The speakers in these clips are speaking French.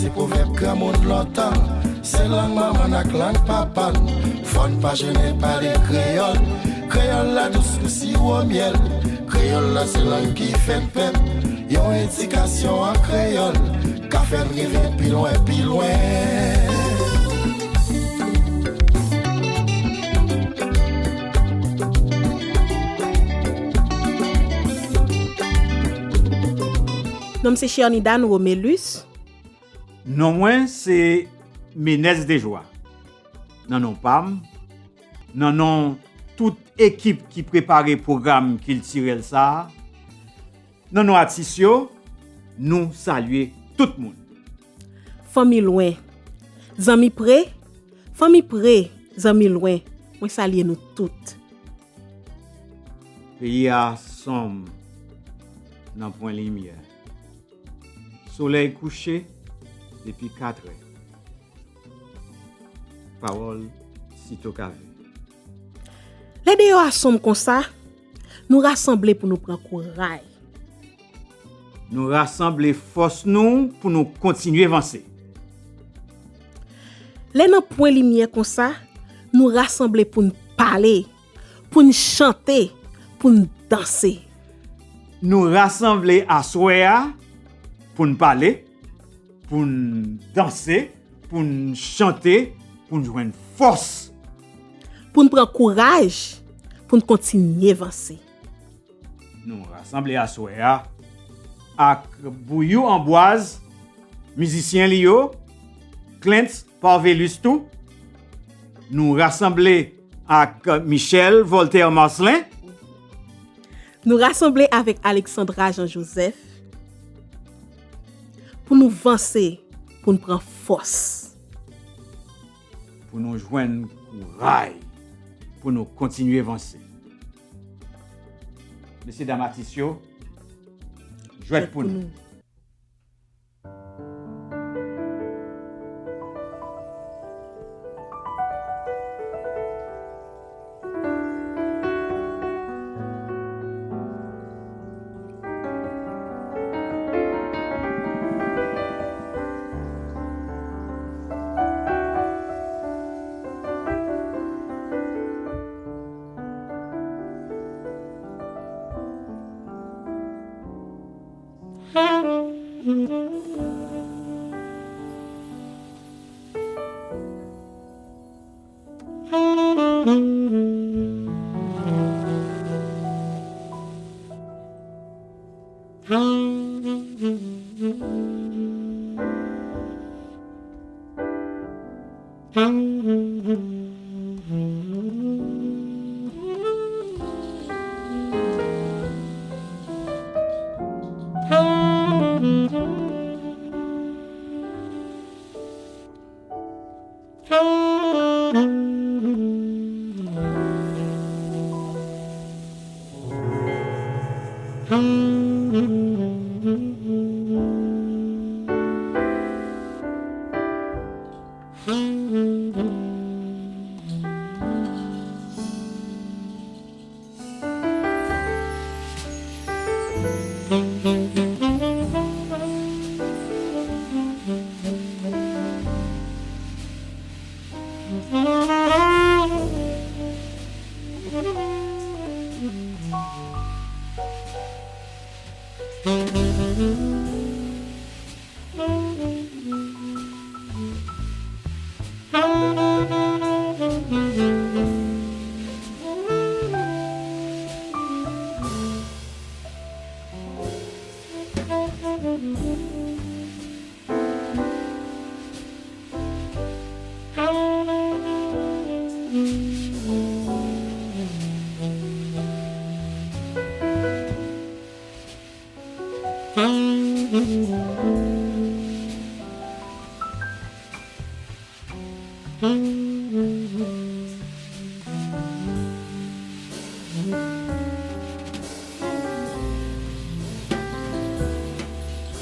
c'est proverbe grand monde longtemps. C'est langue maman ak langue papa. Fon pas gêné par les créoles. Créole la douce que sirop miel. Créole là c'est langue qui fait pep. Yon éducation en créole. Qu'a fait rêver plus loin, plus loin. Nom c'est Chernidan Romélus. Non moins c'est Ménès Desjoie. Non Pam. Non toute équipe qui préparait programme qu'il tirait ça. Non Atisio, nous saluer tout le monde. Famille loin. Zami près, zami loin. Moi saluer nous toutes. Pays a sombre dans point lumière. Soleil couché depuis 4 heures. Parole sitôt qu'avec. Les deux ensemble comme ça, nous rassembler pour nous prendre courage. Nous rassembler force nous pour nous continuer avancer. Les dans point lumière comme ça, nous rassembler pour nous parler, pour nous chanter, pour nous danser. Nous rassembler à soya pour nous parler, pour nous danser, pour nous chanter, pour nous joindre force. Pour nous prendre courage, pour nous continuer avancer. Nous rassembler à soya avec Bouillou Amboise, musicien Lio, Clint Parvelus tout. Nous rassembler avec Michel Voltaire Marcelin. Nous rassembler avec Alexandra Jean-Joseph pour nous avancer, pour nous prendre force. Pour nous joindre courage, pour nous continuer à avancer. Monsieur Damatissio, jouez pour nous.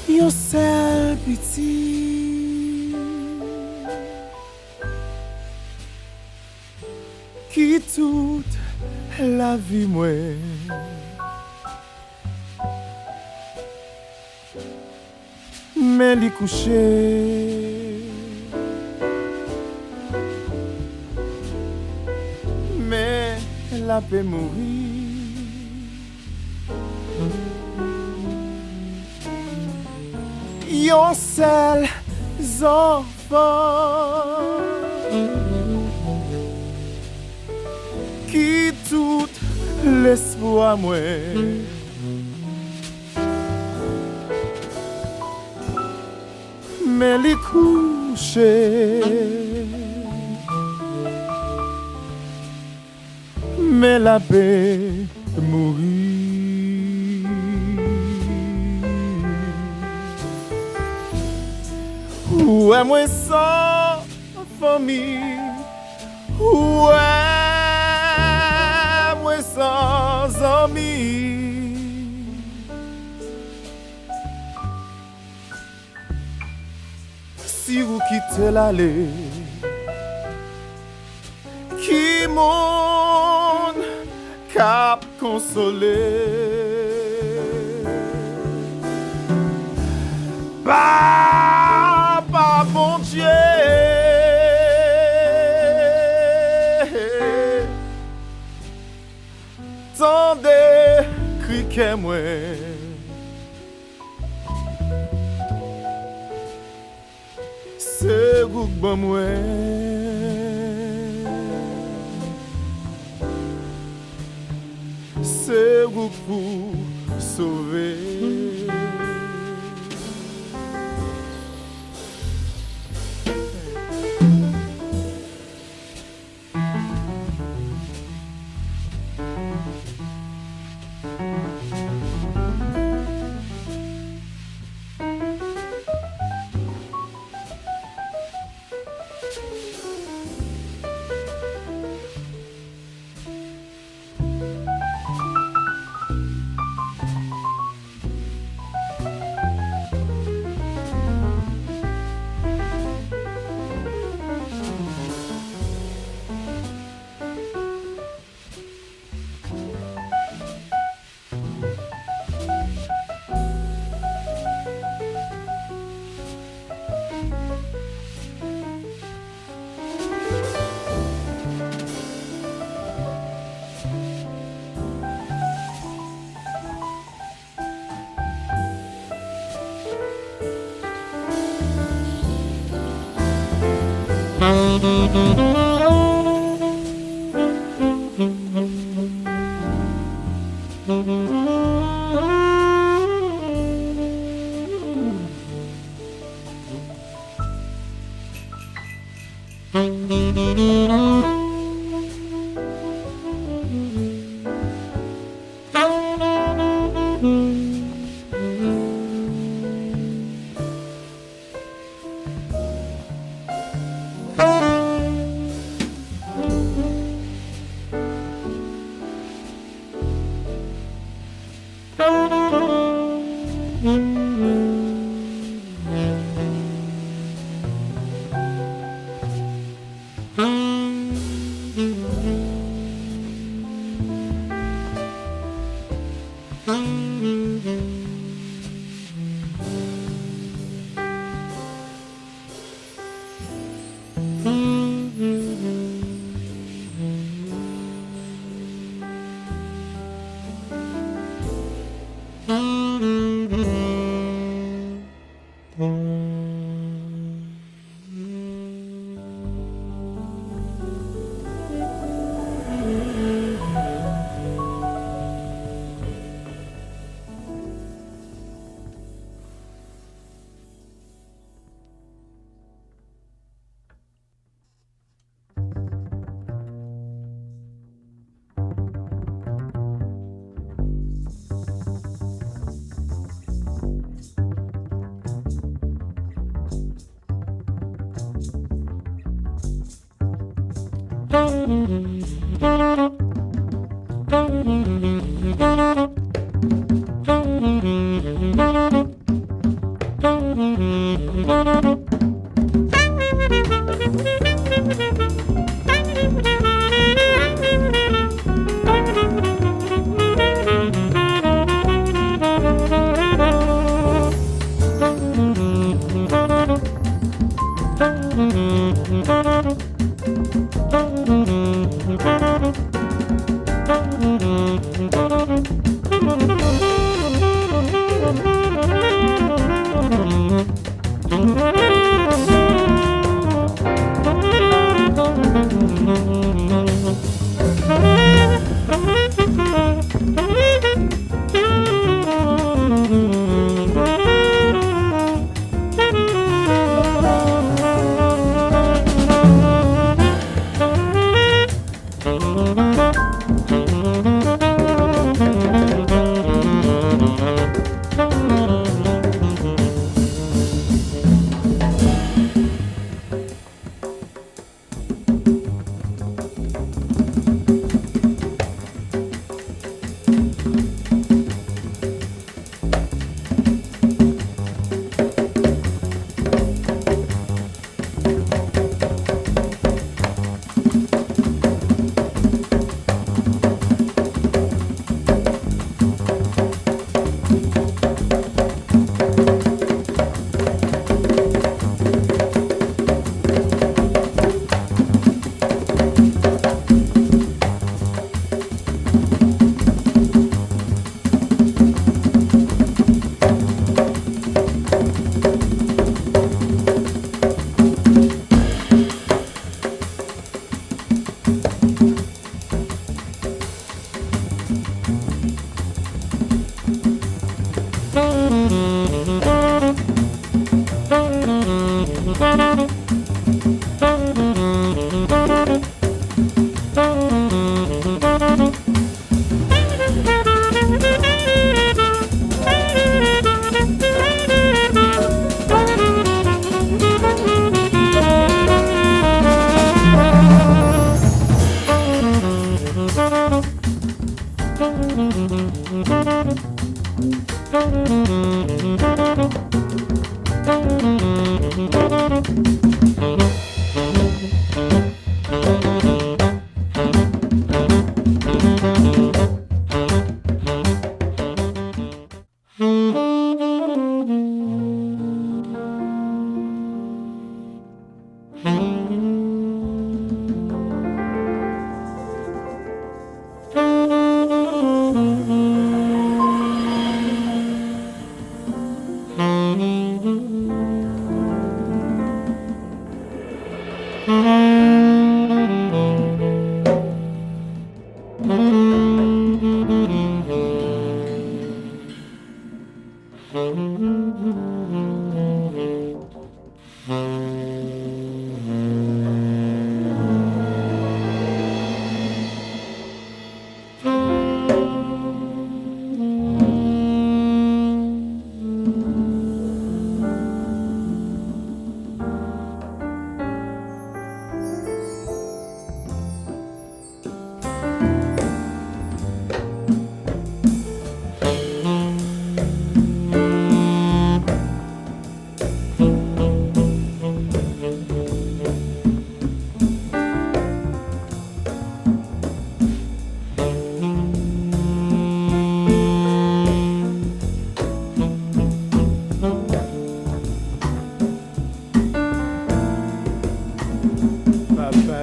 Yo sel petit qui toute la vie moi mais li couché. Mais la paix mourir. Yon seul enfant qui tout l'espoir moi. Mais les couchés, mais la paix mourir. Ouais, moi sans famille, ouais, moi sans amis. Si vous quittez l'allée, qui mon cap consolé. Papa, bon Dieu, tendez criquet moi. C'est vous bon moi. C'est vous pour sauver.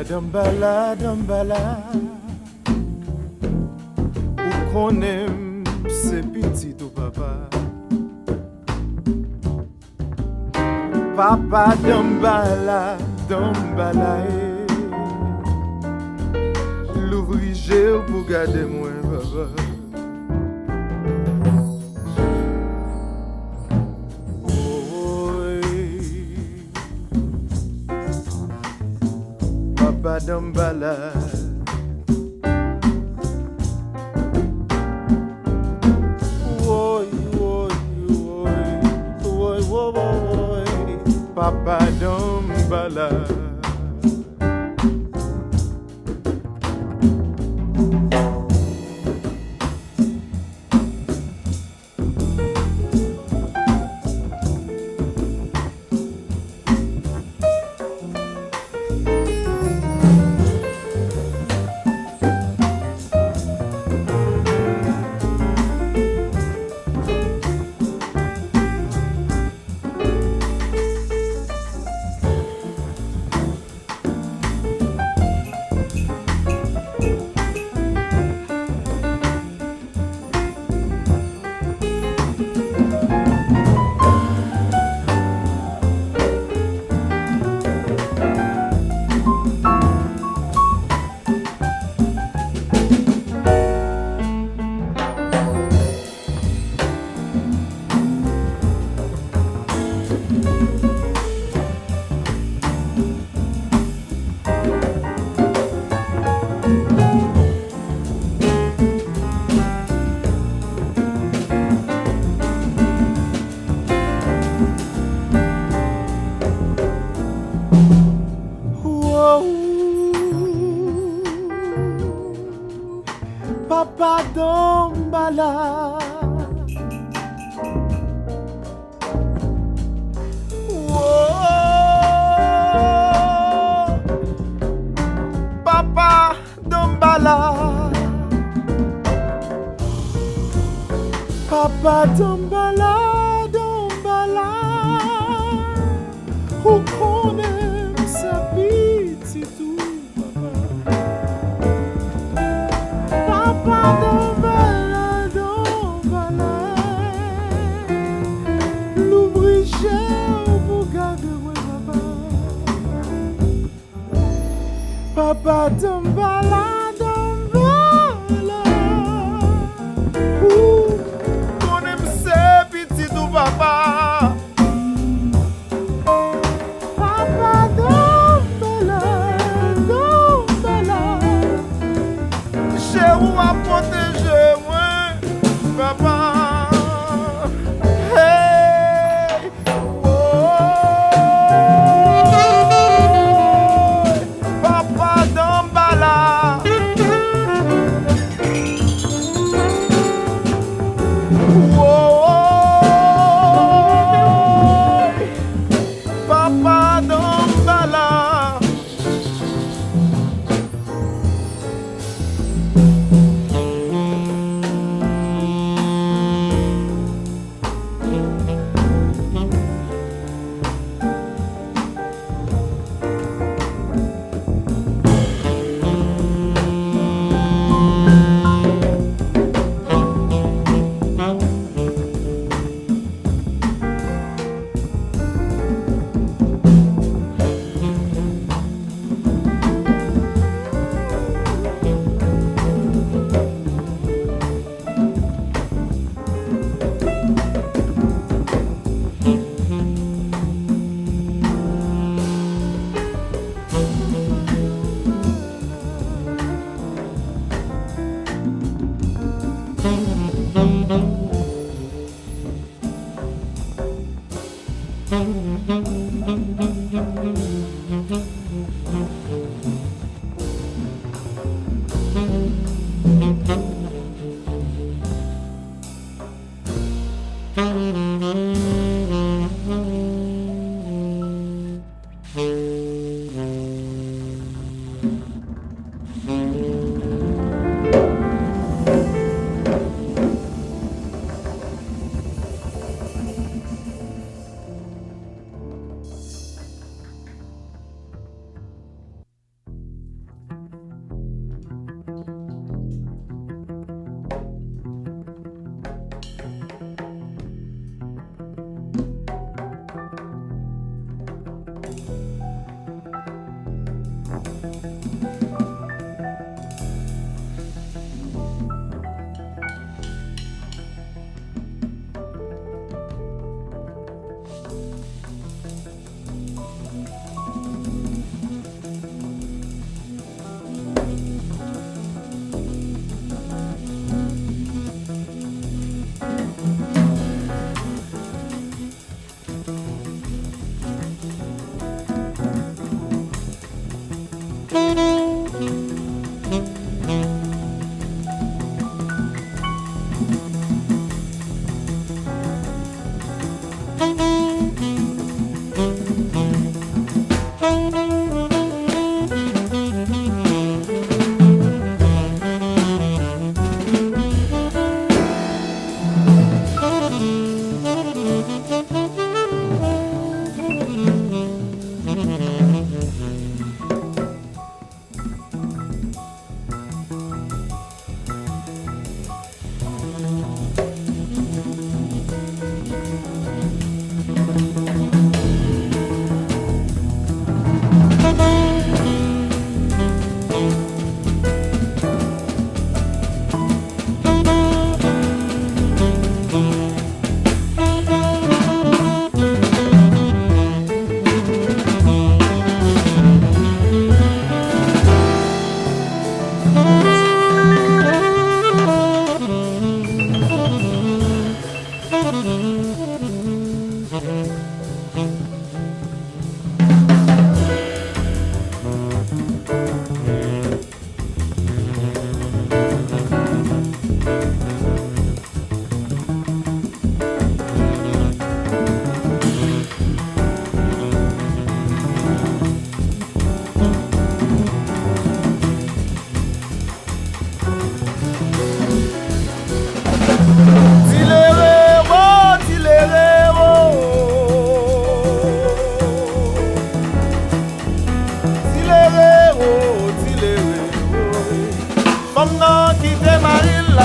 Dambala, dambala, ou qu'on aime c'est petit ou papa. Papa dambala, dambala, l'ouvri j'ai pour garder moi papa. Dambala, woy, woy, woy, woy, woy, woy, Papa Dambala. Papa Dombala. Papa Dombala. Papa Dombala, Dombala. Ou qu'on aime sa petite tout, papa. Papa Dombala, Dombala. L'ouvrir pour garder moi, papa. Papa Dombala, Dombala. Ou qu'on aime sa petite tout, papa. Où a protégé moi, papa. Hey, oh, papa Dombala. Oh, papa Dombala.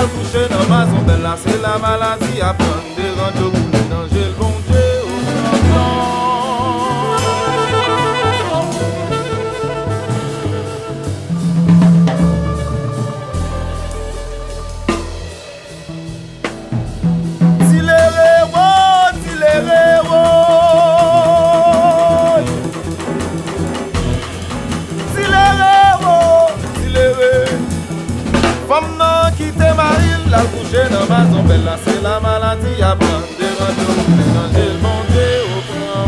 coucher dans ma zone, ben là c'est la maladie à prendre des randos pour les dangers, le bon Dieu au grand blanc. La coucher dans ma zone, belle là c'est la maladie à prendre des randos, les dangers, le bon Dieu au grand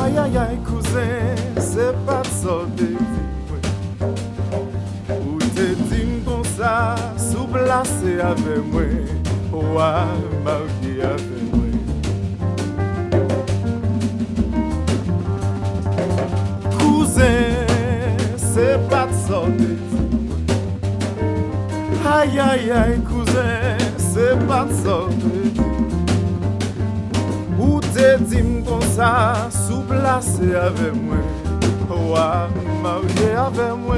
Aïe aïe aïe cousin, c'est pas ça te dit. Ou te dit comme ça, sous placé avec moi, ouah, marié avec moi. Cousin, c'est pas ça te dit. Aïe aïe aïe cousin, c'est pas ça te dit. Ou te dit comme ça, sous placé avec moi, ouah, marié avec moi.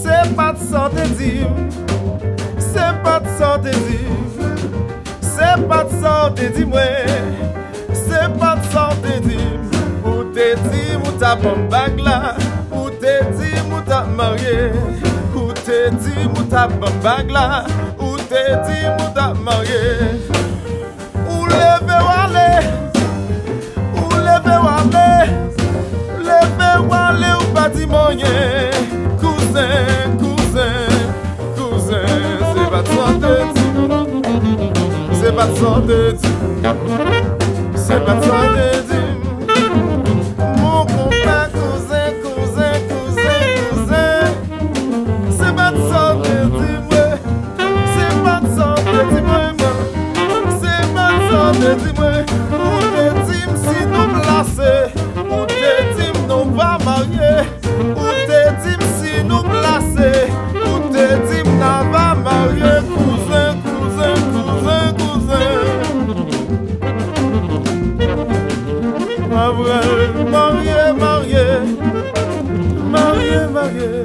C'est pas de sorte c'est pas de sorte moi, c'est pas de sorte ou te dit ou ta bonne bague là, ou te dit ou ta marié, ou te dit ou ta bonne bague là, ou te dit ou ta marié, ou leve wale ou pas di moyen, cousin, c'est pas de sorte c'est pas de sorte c'est pas de sorte mon copain, cousin, c'est pas de sorte c'est pas de sorte c'est pas de sorte ou te dis si nous placer, ou te dis nous va marier, ou te dis marié.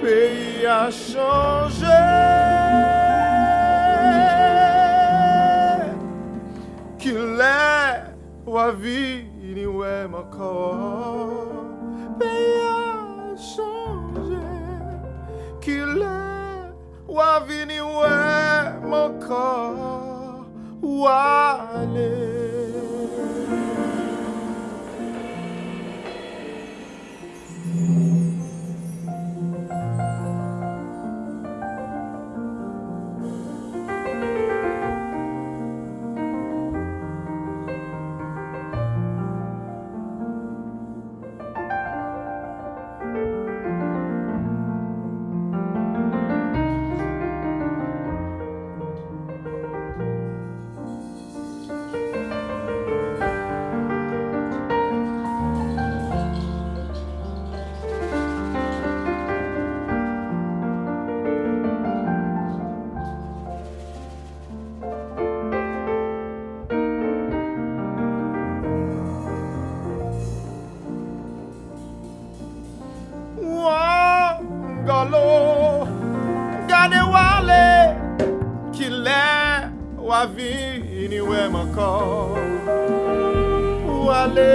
Pays a changé, qu'il est ou a vini ouais mon corps. Pays a changé, qu'il est ou a vini ouais mon corps. Ou aller. Gade wale kile wavini we mako wale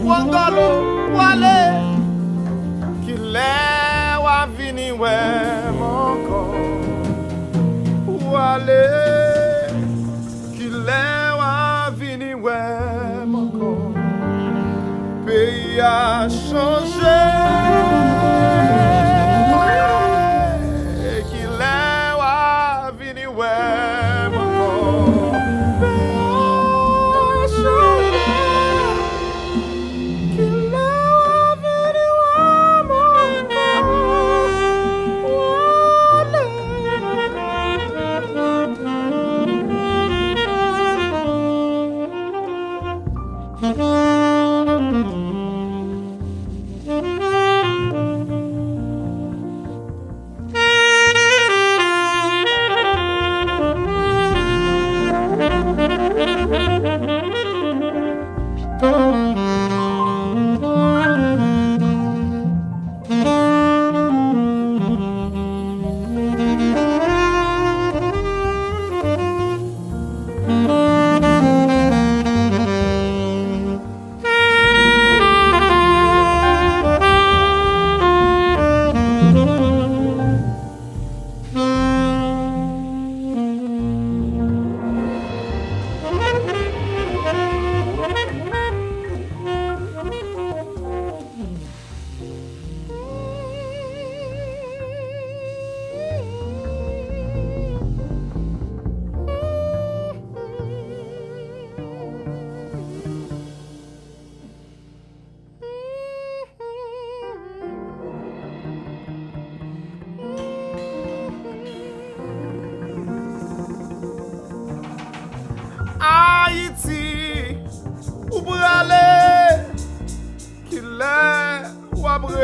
wangalo wale kile wavini we mako wale kile wavini we mako. Pays a changé, qu'il est ou vini ouais mon pays a changé, qu'il est ou vini ouais mon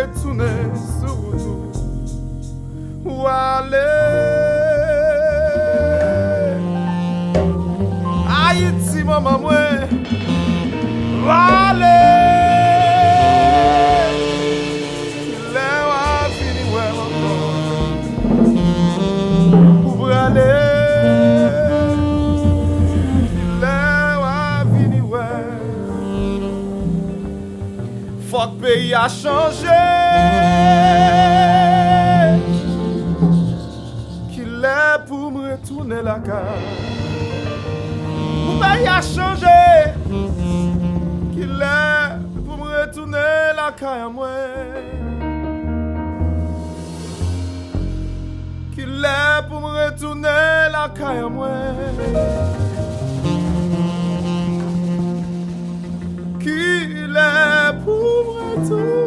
retourner sur tout. Ou aller Haïti, maman, moi. Ou aller Faut que le pays a changé. Qu'il est pour me retourner la carte. Le pays a changé. Qu'il est pour me retourner la carte à moi. Qu'il est pour me retourner la carte à moi. Qu'il est pour me retourner.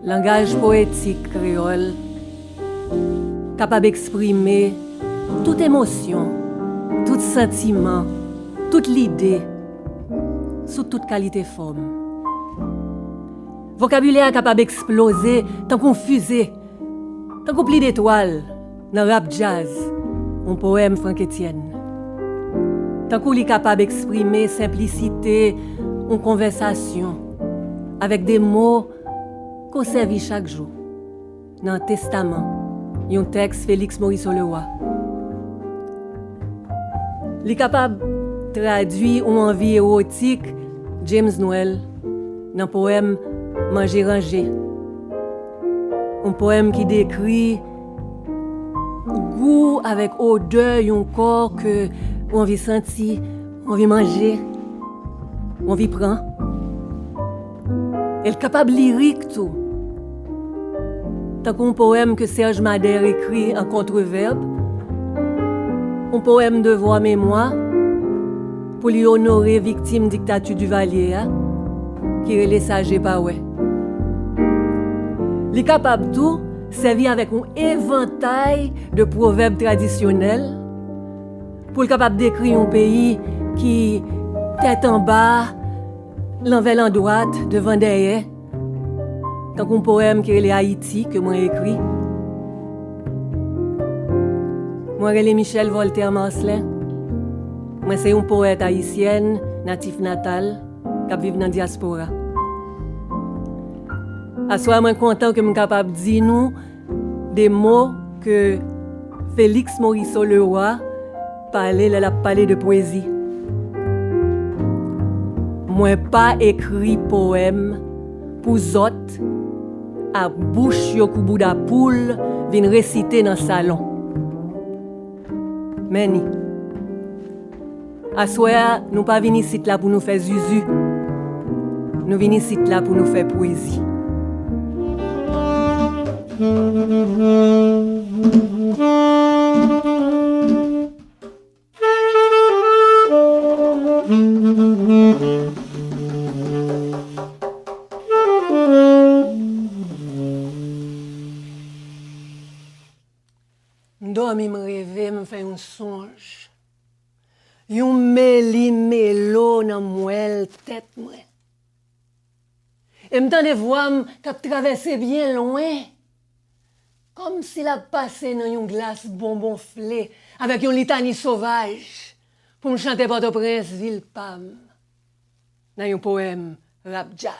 Langage poétique créole, capable d'exprimer toute émotion, tout sentiment, toute l'idée, sous toute qualité forme. Vocabulaire capable d'exploser tant qu'on fusée, tant qu'on pli d'étoiles dans rap jazz, un poème Franck Etienne. Tant qu'on est capable d'exprimer simplicité, une conversation, avec des mots qu'on servit chaque jour. Dans le testament, un texte Félix Maurice Leroy. Il est capable de traduire une envie érotique James Noël dans le poème Manger rangé. Un poème qui décrit goût avec odeur un corps que on veut sentir, on veut manger, on veut prendre. Elle est capable lyrique tout. Tant qu'un poème que Serge Madère écrit en contreverbe, un poème de voix mémoire pour lui honorer victime dictature du Valier, qui est les sages pas ouais. Il est capable tout servir avec un éventail de proverbes traditionnels pour être capable d'écrire un pays qui tête en bas, l'envers en droite, devant derrière. Tant qu'un poème qui est Haïti que moi écrit. Moi c'est Michel Voltaire Marcelin. Moi c'est un poète haïtienne, natif natal, qui vit dans la diaspora. À soi, moi content que je suis capable de dire nous des mots que Félix Maurice Leroy parlait de poésie. Moi pas écrit poème pour autres à bouche yo kou bouda poule vin réciter dans le salon. Meni. À soir, nous pas venir ici là pour nous faire zuzu. Nous venons ici là pour nous faire poésie. M'dormi m'rêver, me fait un songe. Yon méli-mélo dans mouelle tête moi. Et m'tende voix k'ap traversé bien loin. Comme s'il a passé dans une glace bonbon flé avec une litanie sauvage pour me chanter Port-au-Prince ville Pam dans un poème rap jazz.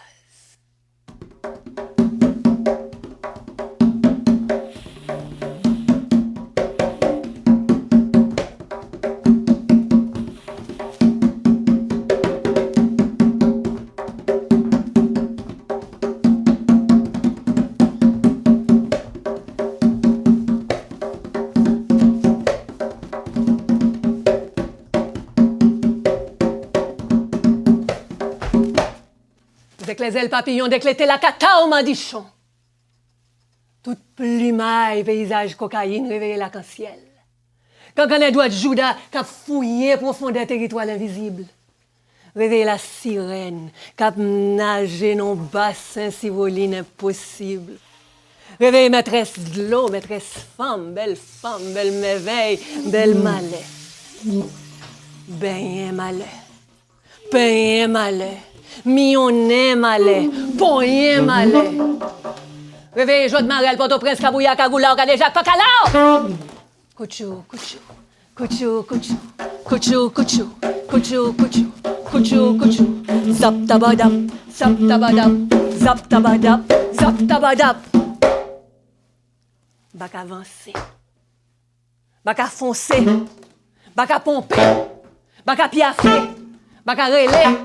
Dès que les ailes papillons, dès que l'été la cata au mandichon. Tout plumaille, paysage cocaïne, réveillé l'arc-en-ciel. Quand on est doigt de Judas, qui fouillé profondeur territoire invisible. Réveiller la sirène, qui nagé dans bassin si voline impossible. Réveiller maîtresse de l'eau, maîtresse femme, belle merveille, belle malais. Ben malais, ben malais, millionnaire malais, poyen malais. Réveiller joie de Marel, Port-au-Prince, Kabouya, Kagoula, Okadeja, Kokalao! Couchou, couchou, couchou, couchou, couchou, couchou, couchou, couchou, couchou, couchou. Zap tabadap, zap tabadap, zap tabadap, zap tabadap. Bak avancer, bak foncer, bak pomper, bak piaffer, bak relais,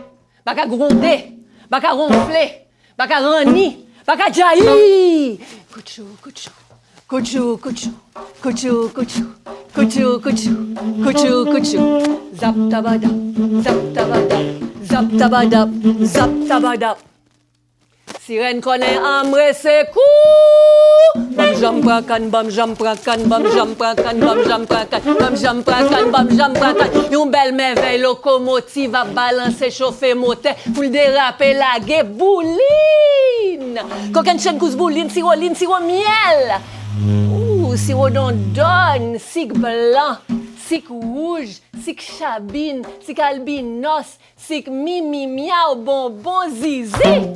bak gronder, bak ronfler, bak rani, bak jaillir. Couchou, couchou. Couchou, couchou, couchou, couchou, couchou, couchou, couchou, couchou. Zap tabadap, zap tabadap, zap tabadap, zap tabadap. Sirène connaît amre c'est coup. Bam jam prakan, bam jam prakan, bam jam prakan, bam jam prakan, bam jam prakan, bam jam prakan. Yon belle merveille locomotive à balancer, chauffer moteur, pour le déraper, laguer, bouline. Coquin chen cous bouline, sirop miel. Sirop d'ondone, sic blanc, sic rouge, sic chabine, sic albinos, sic mimi miao, bonbon zizi.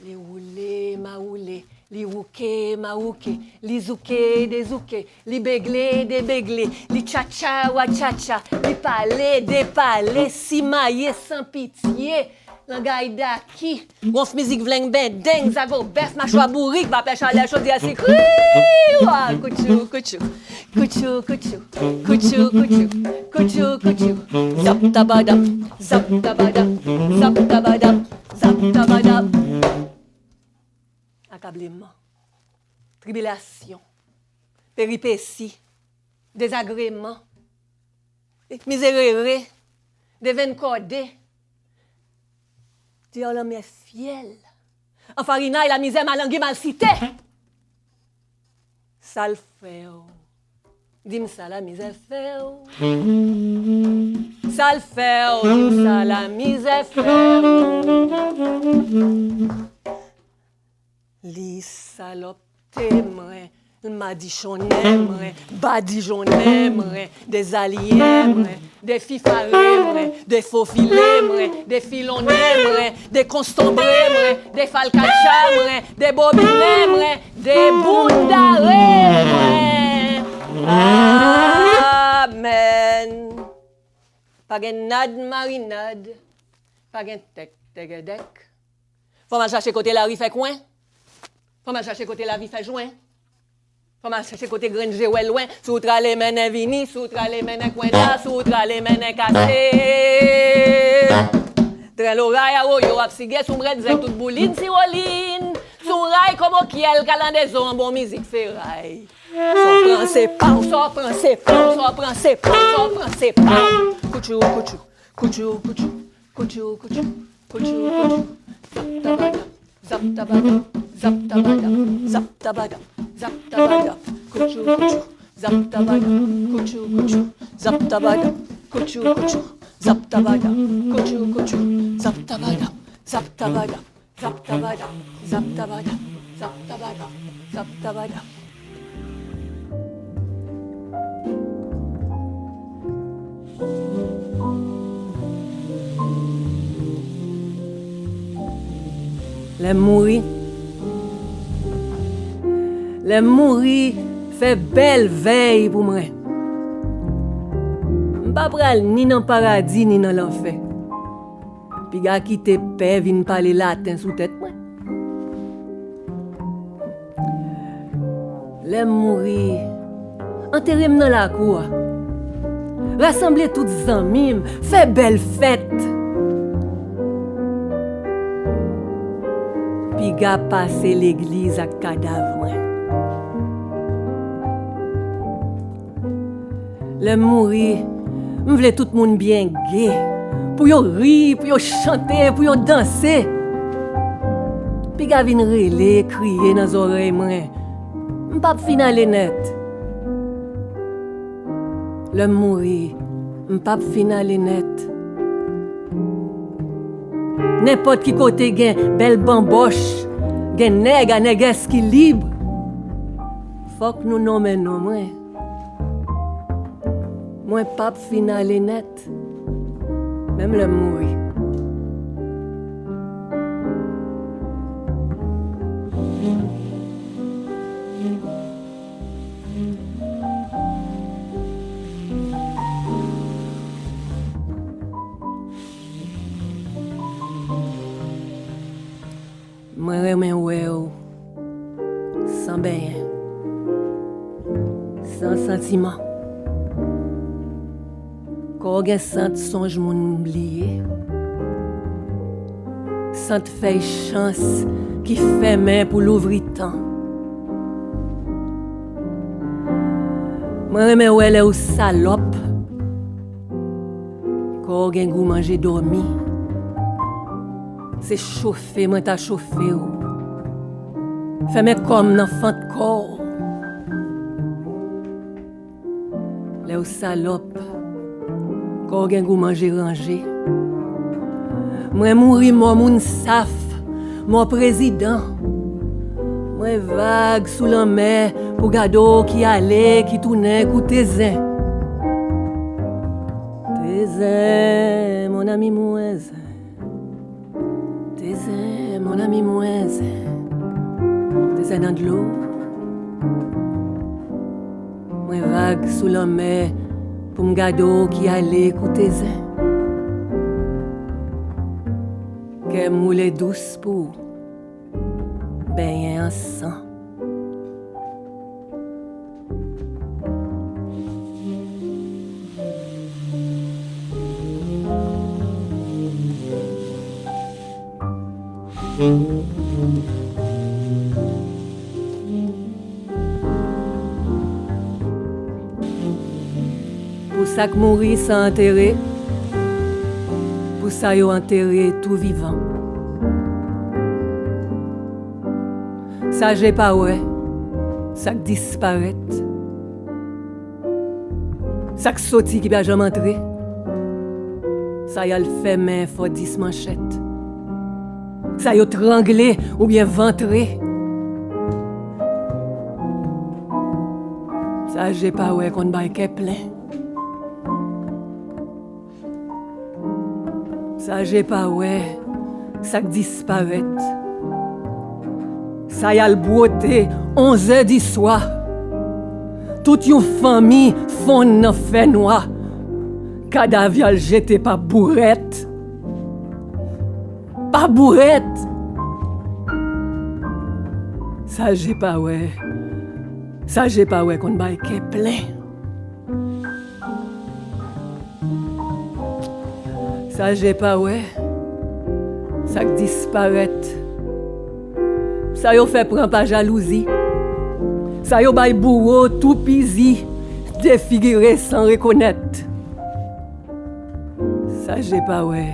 Les roulés, ma roulé, les rouqués, ma rouqué, les zouqués, des zouqués, les béglés, des béglés, les tcha-tcha, wa tcha-tcha, les palais, des palais, si maillés sans pitié. Langay daki, gonf musique vling ben deng, zago bef, machwa bourrique, va pêcher à la chaude à ses couchou, couchou, couchou, couchou, couchou, couchou, couchou, couchou, zap tabadap, zap tabadap, zap tabadap, zap tabadap. Accablement, tribulation, péripéties, désagréments, miséréré, des veines cordées. Dieu l'homme est fiel. En farina, la misère mal langue mal cité. Ça le fait. Dis-moi ça, la misère fait. Ça le fait. Dis-moi ça, la misère fait. Les salopes t'aimeraient. M'a dit j'en aimerais, badi j'en aimerais, des alliés des fifas des faux filets des filons des constants des falcachas des bobines des bundarés. Amen. Pas gen nad marinade, pas gen tek tegedek. Faut m'en chercher côté la rive fait coin. Faut m'en chercher côté la rive fait joint. Comment chercher côté Grange ou loin, soutra les mènes vini, soutra les mènes cointa, soutra les mènes cassé. Train l'oreille à oyo apsigé soumbre disait toute bouline si woline. Souraille comme kiel calandaison bon musique ferraille. So prend ses pas, so prend ses pas, so prend ses pas, so prend ses pas. Couchou couchou, couchou couchou, couchou couchou, couchou couchou. Zap tabada, zap tabada, zap tabada, zap tabada, couchou couchou, zap tabada, couchou couchou, zap tabada, couchou couchou, zap tabada, couchou couchou, zap tabada, zap tabada, zap tabada, zap tabada, zap tabada, zap tabada. Les mourir fait belle veille pour moi. M'pa pral ni dans paradis ni dans l'enfer. Puis gars qui te paix vinn parler latin sous tête moi. Les mourir enterrer dans la cour. Rassembler toutes les amis, fait belle fête. Puis gars passer l'église à cadavre. Le mourir, m'vle tout le monde bien gai, pour yo rire, pour yo chanter, pour yo danser. Puis gars vinn relé, crier dans les oreilles moi. M'pas finale net. Le mourir, m'pas finale net. N'importe qui côté gen belle bamboche, gen nèg qui libre. Faut que nous nommer nous moi. Moi pas finale net. Même le mourir. Moi remè ou sans bien, sans sentiment. Quand on sent songe moun oublié, sent fait chance qui fait main pour l'ouvrir temps. Moi remè ou salope, quand on goût manger dormi. C'est chauffé, moi t'as chauffé ou. Fais-moi comme l'enfant de corps. Les salopes, quand on goût manger rangé. Moi mourir mon moun saf, mon président. Moi vague sous la mer pour gado qui allait, qui tournait, écouter zin. Tes zin, mon ami mouez. Mon ami mouez, t'es dans de l'eau. Moi vague sous la mer pour m'gado qui allait écouter zin. Qu'elle moule douce pour baigner en sang. Pour ça que mourir sans enterrer, pour ça yo enterré tout vivant. Ça j'ai pas ouais, ça que disparaît, ça que sorti qui va jamais entrer, ça y a le fait mais faut 10 manchettes. Ça y a tranglé ou bien ventré. Ça j'ai pas ouais qu'on baille plein. Ça j'ai pas ouais, ça disparaît. Ça y a le beauté 11h du soir. Toute une famille fond dans fait noir. Cadavre jeté par bourrette. Pas bourrette. Ça j'ai pas ouais. Ça j'ai pas ouais qu'on baille plein. Ça j'ai pas ouais. Ça disparaît. Ça yo fait prendre pas jalousie. Ça yo baille bourreau tout pisi, défiguré sans reconnaître. Ça j'ai pas ouais.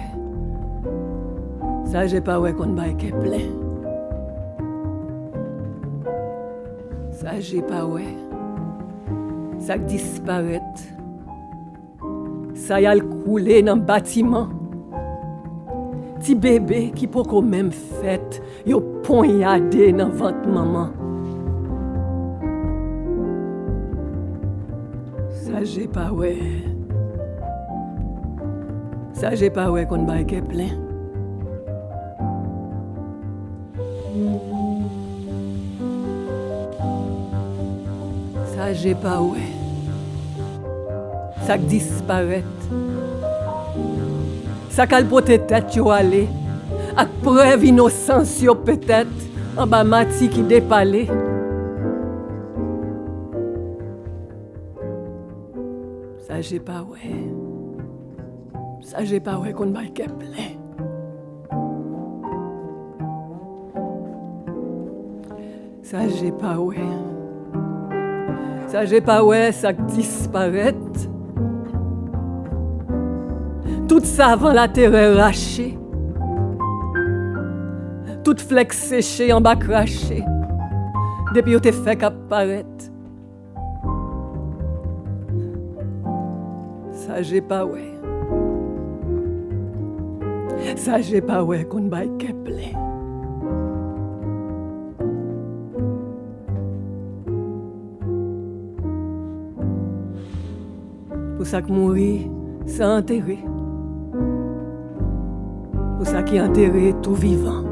Ça j'ai pas ouais qu'on baille plein. Ça j'ai pas ouais. Ça disparaît. Ça y a le coulé dans le bâtiment. Ti bébé qui peut quand même fait, yo poignardé dans ventre maman. Ça j'ai pas ouais. Ça j'ai pas ouais qu'on baille plein. Ça j'ai pas ouais. Ça disparaît. Ça qu'elle porte tête yo aller. Ak preuve innocence yo peut-être en bas mati qui dépalé. Ça j'ai pas ouais. Ça j'ai pas ouais qu'on baille plein. Ça j'ai pas ouais. Ça j'ai pas ouais, ça disparaît. Tout ça avant la terre rachée. Tout flex séché en bas craché. Depuis où t'es fait qu'apparaître. Ça j'ai pas ouais. Ça j'ai pas ouais qu'on baille Kepler. Pour ça que mourir, c'est enterrer. Pour ça qui enterrer tout vivant.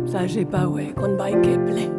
Ça j'ai pas ouais qu'on baille Kepler.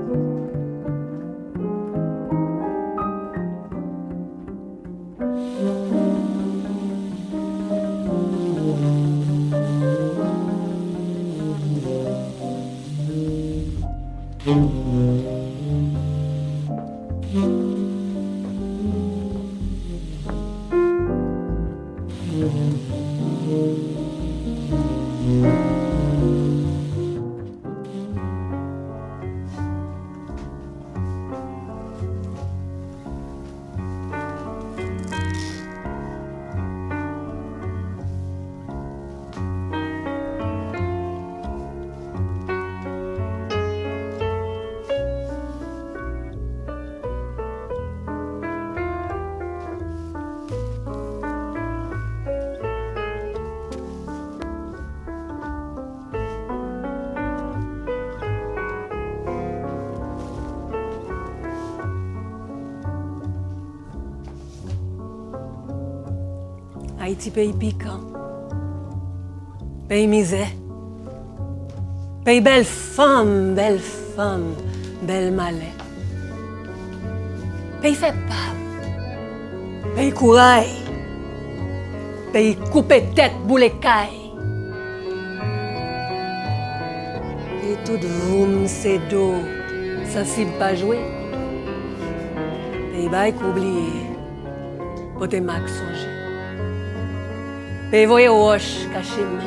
Haïti, pays piquant, pays misère, pays belle femme, belle malais, pays fait pas, pays courail, pays coupé tête, boule caille, et tout vroom c'est d'eau, sensible pas jouer, pays bail qu'oublier, pour tes max songer. Pays voye roche caché main.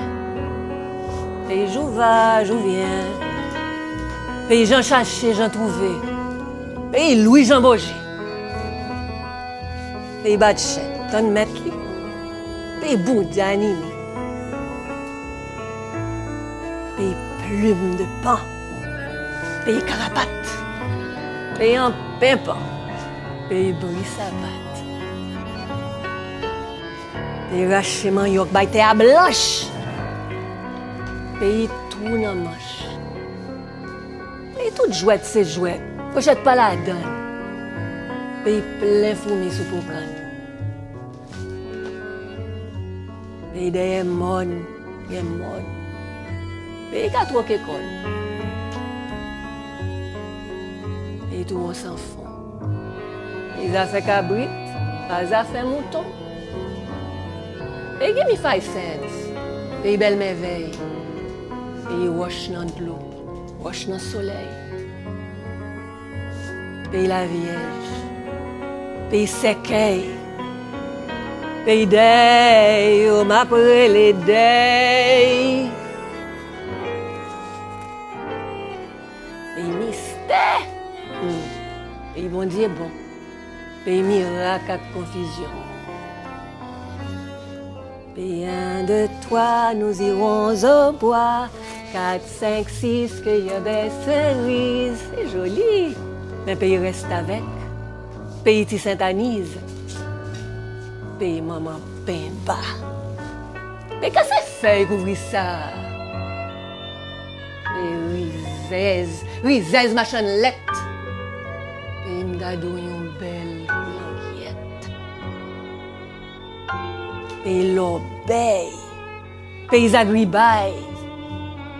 Pays jou va, jou vient. Pays Jean cherché, Jean trouvé. Pays Louis Jean Boger. Pays Batchet, ton mettre li. Pays Boudi animé. Pays Plume de Pan. Pays Carapate. Pays en pimpant. Pays Brissabat. Pays rachement yok bay te à blanche. Pays tout nan manche. Pays tout jouette c'est jouette. Pochette pas la donne. Pays plein fourmi sous pour canne. Pays derrière mon, y'a mon. Pays qu'à trop école. Pays tout on s'en fond. Pays a fait cabrit, pas a fait mouton. Pays give me 5 cents. Pays belle merveille. Pays wash dans l'eau, wash dans le soleil. Pays la Vierge. Pays séqueil. Pays deuil, on m'appelle les deuils. Pays mystère. Pays bon Dieu bon. Pays miracle à confusion. Pays 1, 2, 3, nous irons au bois. 4, 5, 6, cueillir des cerises. C'est joli. Mais pays reste avec. Pays ti Sainte-Anise. Pays maman pain bas. Mais qu'est-ce que c'est fait couvrir ça? Pays rizez machin lette. Pays m'dadou yon belle languette. Pays l'obéi. Pays agribaille.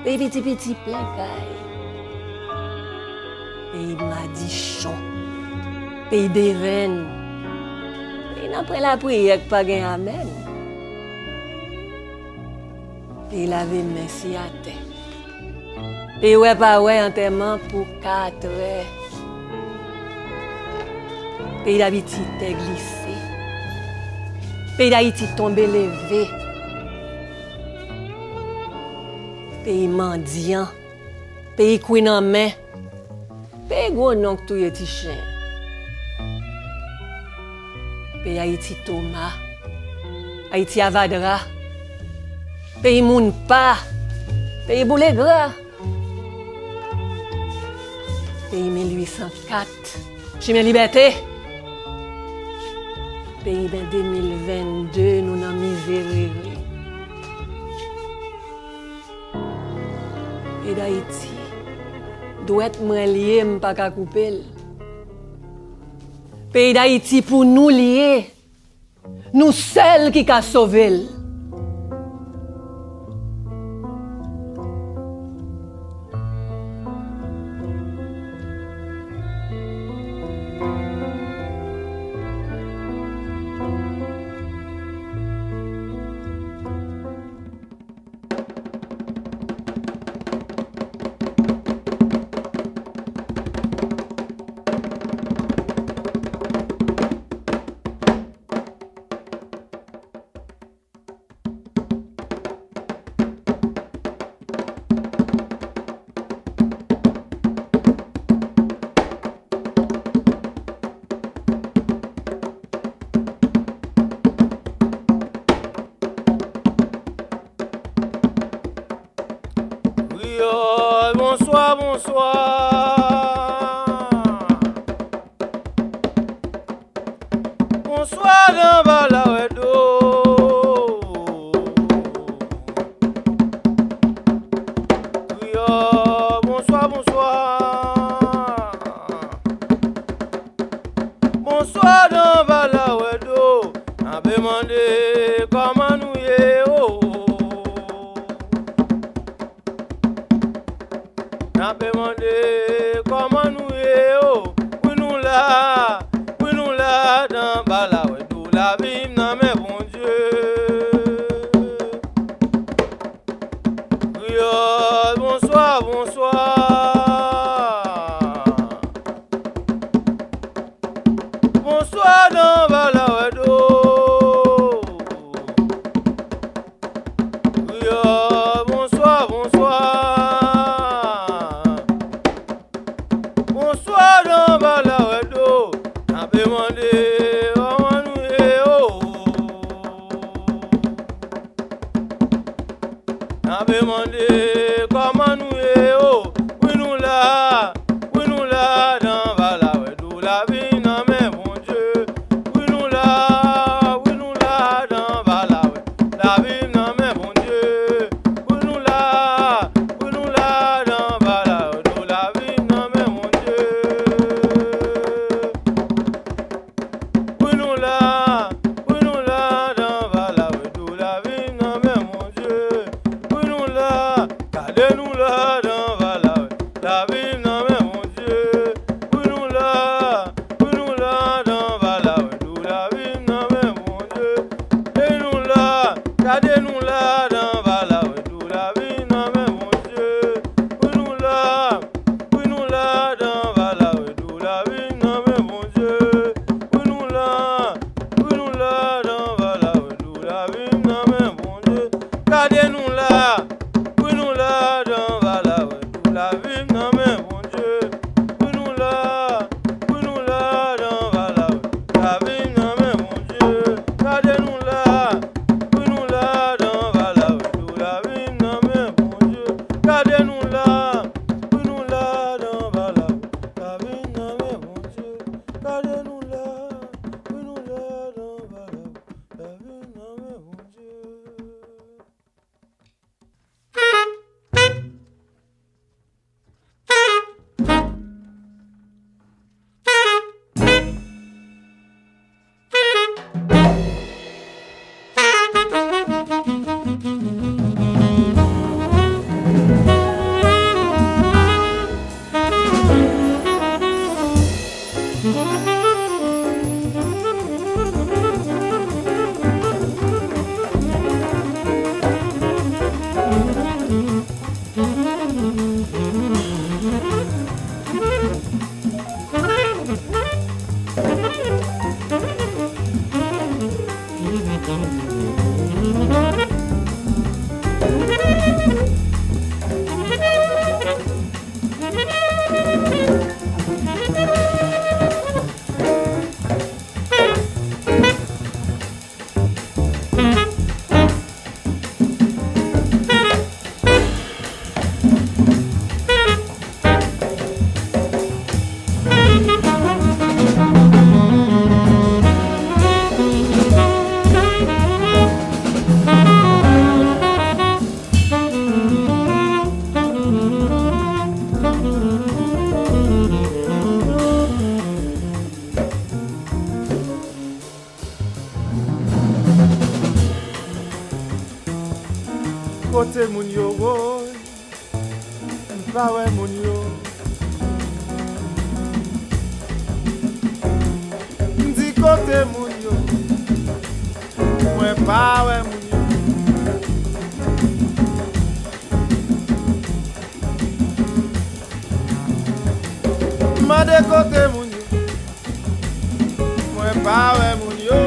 Pays petit plein caille. Pays madichon. Pays béven. Pays n'après la prière pas gain amen. Pays laver merci à terre. Pays ouais pas ouais enterrement pour 4 heures. Pays d'Haïti t'est glissé. Pays d'Haïti tombé levé. Pays mendiant. Pays queen en main. Pays gros non que tout est chien. Pays Haïti Thomas, Haïti Avadra, pays Mounpa, pays Boulegra, pays 1804, chemin liberté, pays ben 2022, nous n'en miséré. Pays d'Haïti, doit être moins lié, pas qu'à couper. Pays d'Haïti pour nous lier, nous seuls qui qu'a sauvé. Bonsoir, bonsoir. Bonsoir dans Balawedo. Oui, oh, bonsoir, bonsoir. Bonsoir dans Balawedo. On peut demander comment nous y est. Oh. N'a pas demandé comment nous est, oh, oui nous là dans Balawedo, la vie n'a mais bon Dieu. Oui, oh, bonsoir, bonsoir. Bonsoir dans Balawedo. Oui, oh, bonsoir, bonsoir. Bonsoir dans Balawedo, n'a pas demandé comment nous est, oh. N'a pas demandé comment nous est, oh. Oui nous là dans Balawedo, la vie n'a mais bon Dieu. Oui nous là dans Balawedo, la vie n'a mais bon Dieu. Oui nous là dans Balawedo, la vie n'a mais bon Dieu. Oui nous là dans Balawedo, la vie n'a mais mon Dieu. Oui nous là, gardez-nous là dans Balawedo, la vie n'a mais mon Dieu. Oui nous là dans Balawedo, la vie n'a mais mon Dieu. Et nous là, gardez-nous là dans Balawedo, la vie n'a mais mon Dieu. Oui nous là dans Balawedo, la vie n'a mais mon Dieu. Oui nous là dans Balawedo, la vie n'a mais mon Dieu. Gardez-nous là, oui nous là dans Balawedo, la vie n'a mais mon Dieu. Oui nous là dans Balawedo, la vie n'a mais mon Dieu. Gardez-nous là, oui nous là dans Balawedo, la vie n'a mais mon Dieu. Gardez-nous là, oui nous là dans Balawedo, la vie n'a mais mon Dieu. Gardez-nous là, oui nous là dans Balawedo, la vie n'a mais mon Dieu. côté moun yo woy, m'pa ouais moun yo. M'di côté moun yo, m'pa ouais moun yo. M'de côté moun yo, m'pa ouais moun yo.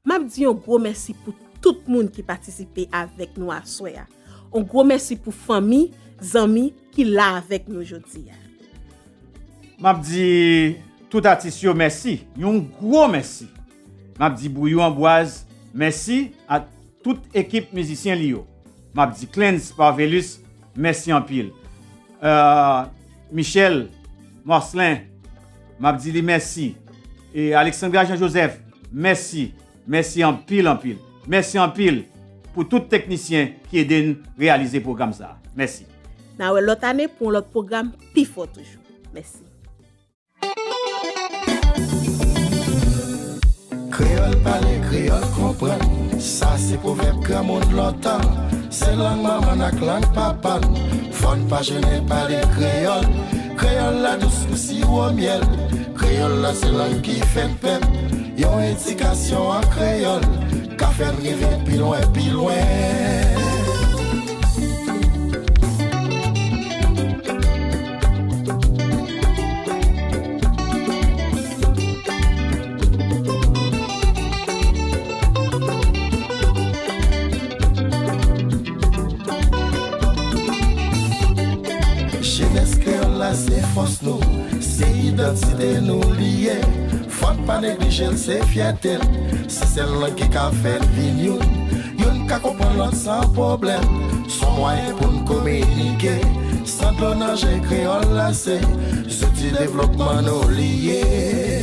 M'a dit un gros merci pour tout le monde qui participé avec nous à soya. Un gros merci pour famille, amis qui là avec nous aujourd'hui. M'a dit tout artiste yo merci, un gros merci. M'a dit Bouillon Amboise, merci à toute équipe musicien Lio. M'a dit Cleanse Parvelus, merci en pile. Michel Morcelin, m'a dit li merci. Et Alexandra Jean-Joseph, merci. Merci en pile. Merci en pile pour tout technicien qui aide à réaliser le programme ça. Merci. Now l'autre année pour l'autre programme plus fort toujours. Merci. Créole parler, créole comprendre. Ça c'est proverbe que monde l'entend. C'est langue maman ak langue papa. Fon pas gêner parler créole. Créole la douce aussi au miel. Créole la c'est langue qui fait pep. Yon éducation en créole. Café rive plus loin, plus loin. C'est force nous, c'est identité nous liée. Faut pas négliger c'est fierté. C'est celle qui a fait vignoun. Yon ka comprendre l'autre sans problème. Son moyen pour nous communiquer. Sans l'honneur j'ai créole là c'est ce petit développement nous lié.